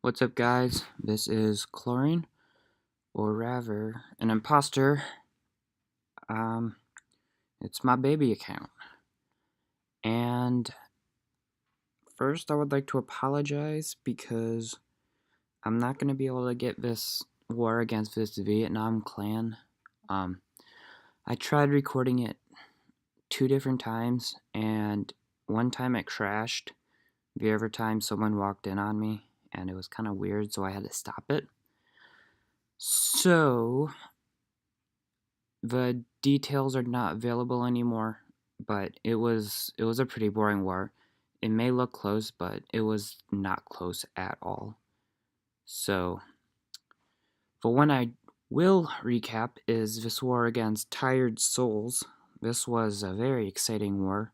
What's up, guys? This is Chlorine, or rather, an imposter. Um, it's my baby account. And first, I would like to apologize because I'm not going to be able to get this war against this Vietnam clan. Um, I tried recording it 2 different times, and one time it crashed. The other time, someone walked in on me, and it was kind of weird, so I had to stop it. So, the details are not available anymore, but it was a pretty boring war. It may look close, but it was not close at all. So, the one I will recap is this war against Tired Souls. This was a very exciting war.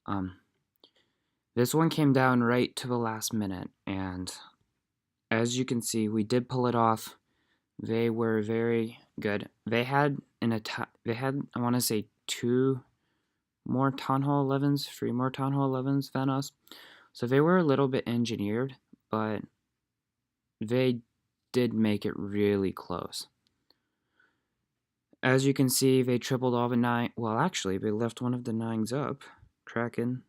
Um, this one came down right to the last minute, and as you can see, we did pull it off. They were very good. They had I want to say two more Town Hall 11s, 3 more Town Hall 11s than us. So they were a little bit engineered, but they did make it really close. As you can see, they tripled all the 9. Well, actually, they left one of the 9s up, cracking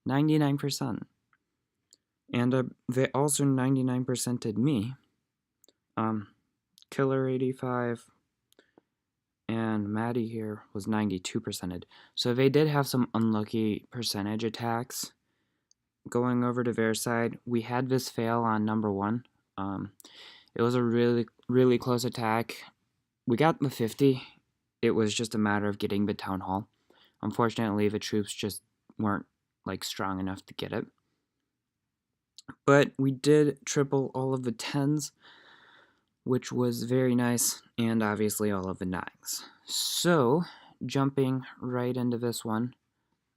99%. And they also 99%ed me. Killer 85 and Maddie here was 92%ed. So they did have some unlucky percentage attacks. Going over to their side, we had this fail on number 1. It was a really close attack. We got the 50. It was just a matter of getting the town hall. Unfortunately, the troops just weren't strong enough to get it. But we did triple all of the 10s, which was very nice, and obviously all of the 9s. So, jumping right into this one,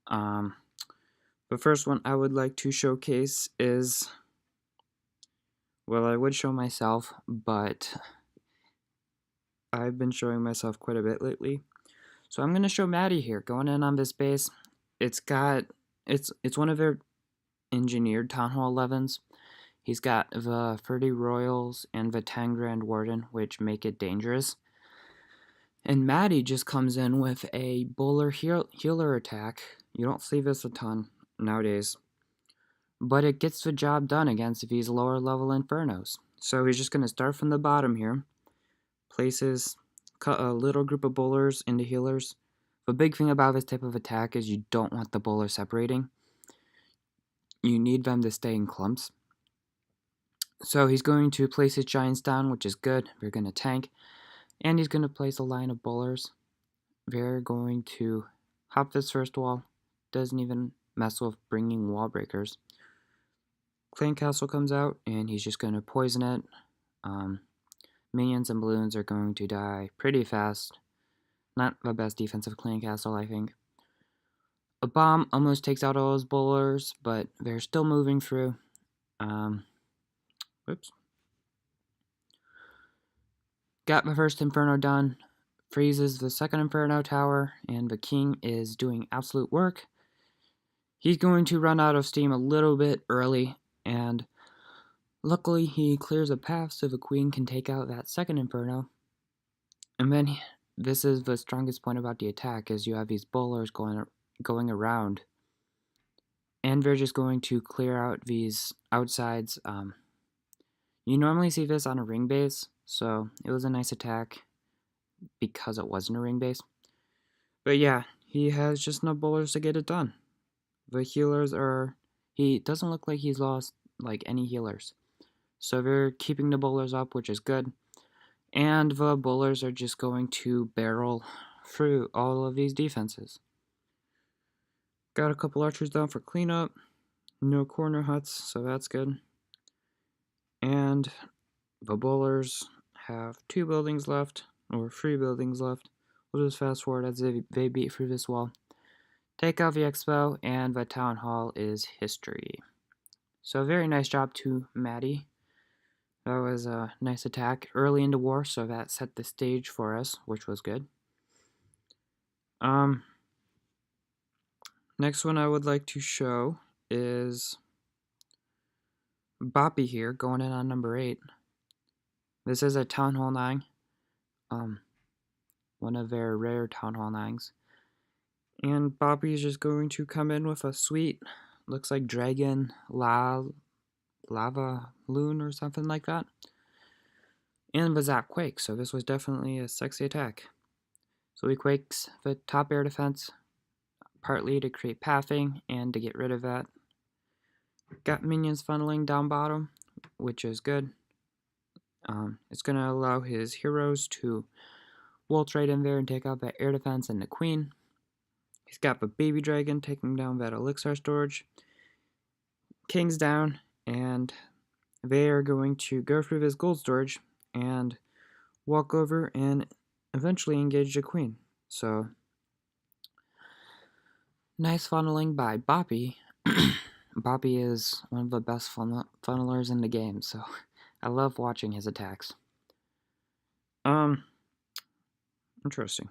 the first one I would like to showcase is, well, I would show myself, but I've been showing myself quite a bit lately. So I'm going to show Maddie here, going in on this base. It's one of their engineered Town Hall 11s. He's got the 30 Royals and the 10 Grand Warden, which make it dangerous. And Maddie just comes in with a bowler healer attack. You don't see this a ton nowadays. But it gets the job done against these lower level Infernos. So he's just going to start from the bottom here. Cut a little group of bowlers into healers. The big thing about this type of attack is you don't want the bowler separating. You need them to stay in clumps. So he's going to place his giants down, which is good. They're going to tank. And he's going to place a line of bowlers. They're going to hop this first wall. Doesn't even mess with bringing wall breakers. Clan Castle comes out, and he's just going to poison it. Minions and balloons are going to die pretty fast. Not the best defensive Clan Castle, I think. A bomb almost takes out all his bowlers, but they're still moving through. Whoops. Got the first Inferno done. Freezes the second Inferno tower, and the king is doing absolute work. He's going to run out of steam a little bit early, and luckily he clears a path so the queen can take out that second Inferno. And then this is the strongest point about the attack, is you have these bowlers going around, and they're just going to clear out these outsides. You normally see this on a ring base, so it was a nice attack because it wasn't a ring base. But yeah, he has just enough bowlers to get it done. The healers he doesn't look like he's lost any healers. So they're keeping the bowlers up, which is good. And the bowlers are just going to barrel through all of these defenses. Got a couple archers down for cleanup. No corner huts, so that's good. And the bowlers have 2 buildings left, or 3 buildings left. We'll just fast forward as they beat through this wall. Take out the expo, and the town hall is history. So very nice job to Maddie. That was a nice attack early into war, so that set the stage for us, which was good. Next one I would like to show is Boppy here, going in on number 8. This is a Town Hall 9. One of their rare Town Hall 9s. And Boppy is just going to come in with a sweet, looks like Dragon Lava Loon or something like that. And the Zap Quake, so this was definitely a sexy attack. So he quakes the top air defense, partly to create pathing and to get rid of that. Got minions funneling down bottom, which is good. It's going to allow his heroes to waltz right in there and take out that air defense and the queen. He's got the baby dragon taking down that elixir storage. King's down, and they are going to go through this gold storage and walk over and eventually engage the queen. So, nice funneling by Boppy. Boppy is one of the best funnelers in the game, so I love watching his attacks. Interesting.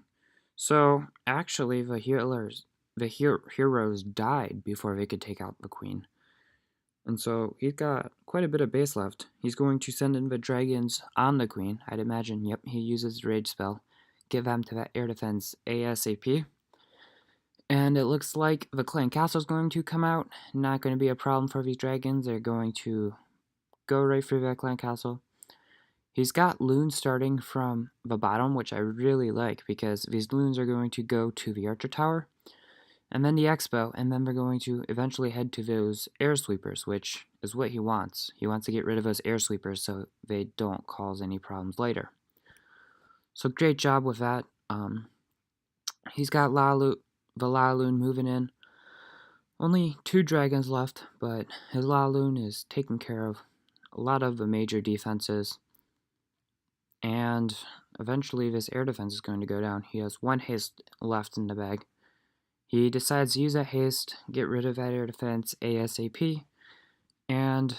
So, actually, the heroes died before they could take out the queen. And so, he's got quite a bit of base left. He's going to send in the dragons on the queen. I'd imagine, yep, he uses the rage spell. Give them to that air defense ASAP. And it looks like the clan castle is going to come out. Not going to be a problem for these dragons. They're going to go right through that clan castle. He's got loons starting from the bottom, which I really like because these loons are going to go to the Archer Tower and then the Expo, and then they're going to eventually head to those air sweepers, which is what he wants. He wants to get rid of those air sweepers so they don't cause any problems later. So great job with that. He's got the Laloon moving in. Only 2 dragons left, but his Laloon is taking care of a lot of the major defenses. And eventually this air defense is going to go down. He has 1 haste left in the bag. He decides to use that haste, get rid of that air defense ASAP, and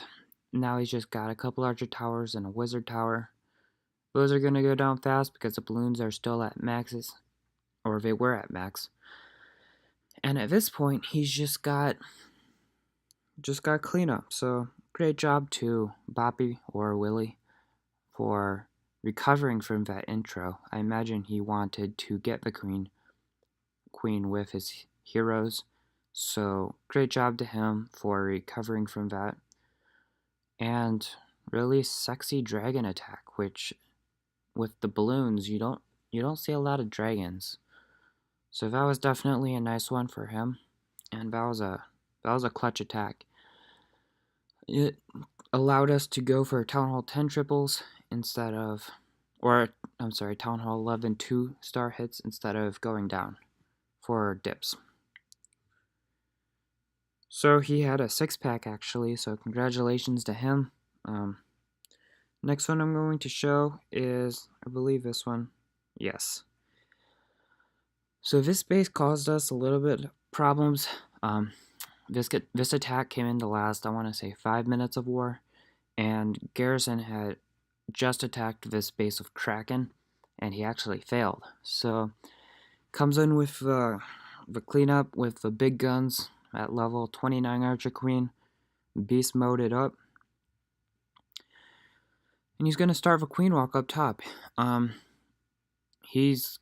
now he's just got a couple Archer Towers and a Wizard Tower. Those are going to go down fast because the balloons are still at maxes, or they were at max. And at this point, he's just got cleanup. So great job to Boppy or Willie for recovering from that intro. I imagine he wanted to get the queen with his heroes. So great job to him for recovering from that. And really sexy dragon attack, which with the balloons you don't see a lot of dragons. So that was definitely a nice one for him. And that was a clutch attack. It allowed us to go for Town Hall 10 triples instead of, Town Hall 11 2-star hits instead of going down for dips. So he had a 6-pack actually, so congratulations to him. Next one I'm going to show is, I believe this one. Yes. So this base caused us a little bit of problems. This attack came in the last, I want to say, 5 minutes of war, and Garrison had just attacked this base of Kraken, and he actually failed. So comes in with the cleanup with the big guns at level 29 Archer Queen, beast moded up, and he's gonna start the Queen Walk up top. He's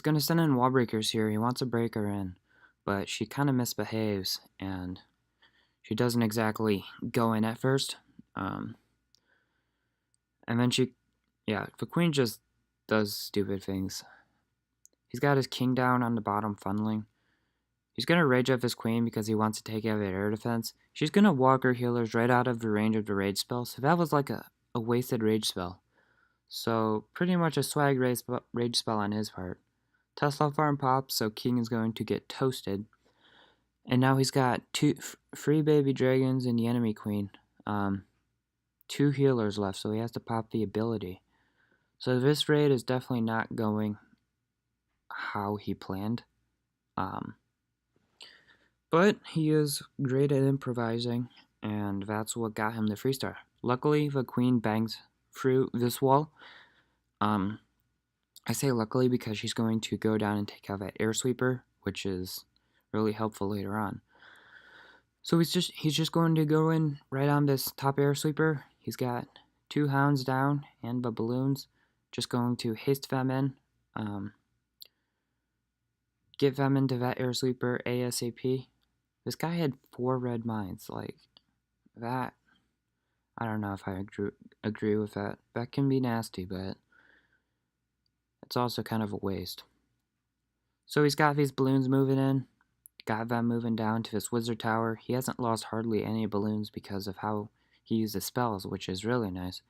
gonna send in wall breakers here. He wants to break her in, but she kind of misbehaves and she doesn't exactly go in at first. And then the queen just does stupid things. He's got his king down on the bottom funneling. He's going to rage up his queen because he wants to take out that air defense. She's going to walk her healers right out of the range of the rage spell, so that was like a wasted rage spell. So pretty much a swag rage spell on his part. Tesla farm pops, so king is going to get toasted. And now he's got 2 free baby dragons and the enemy queen. 2 healers left, so he has to pop the ability. So this raid is definitely not going how he planned. But he is great at improvising, and that's what got him the 3-star. Luckily, the queen bangs through this wall. I say luckily because she's going to go down and take out that air sweeper, which is really helpful later on. So he's just going to go in right on this top air sweeper. He's got 2 hounds down and the balloons. Just going to haste them in. Get them into that air sweeper ASAP. This guy had 4 red mines. Like, that, I don't know if I agree with that. That can be nasty, but it's also kind of a waste. So he's got these balloons moving in. Got them moving down to this wizard tower. He hasn't lost hardly any balloons because of how he uses spells, which is really nice.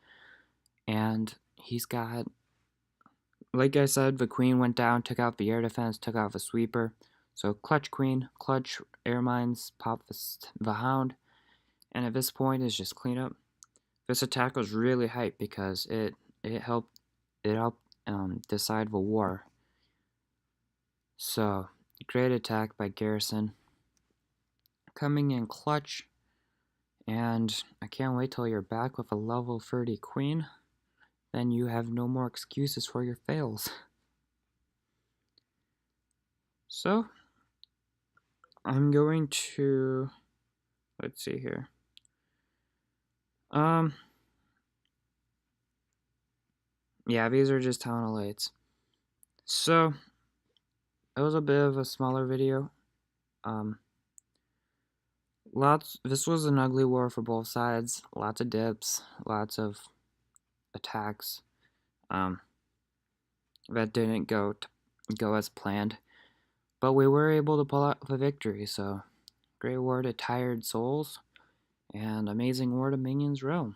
And he's got, like I said, the queen went down, took out the air defense, took out the sweeper. So clutch queen, clutch air mines, pop the hound. And at this point is just cleanup. This attack was really hyped because it helped decide the war. So great attack by Garrison. Coming in clutch. And I can't wait till you're back with a level 30 queen. Then you have no more excuses for your fails. So, I'm going to, let's see here. Yeah, these are just town elites. So, it was a bit of a smaller video. This was an ugly war for both sides. Lots of dips, lots of attacks. That didn't go as planned. But we were able to pull out the victory, so great war to tired souls, and amazing war to Minions Realm.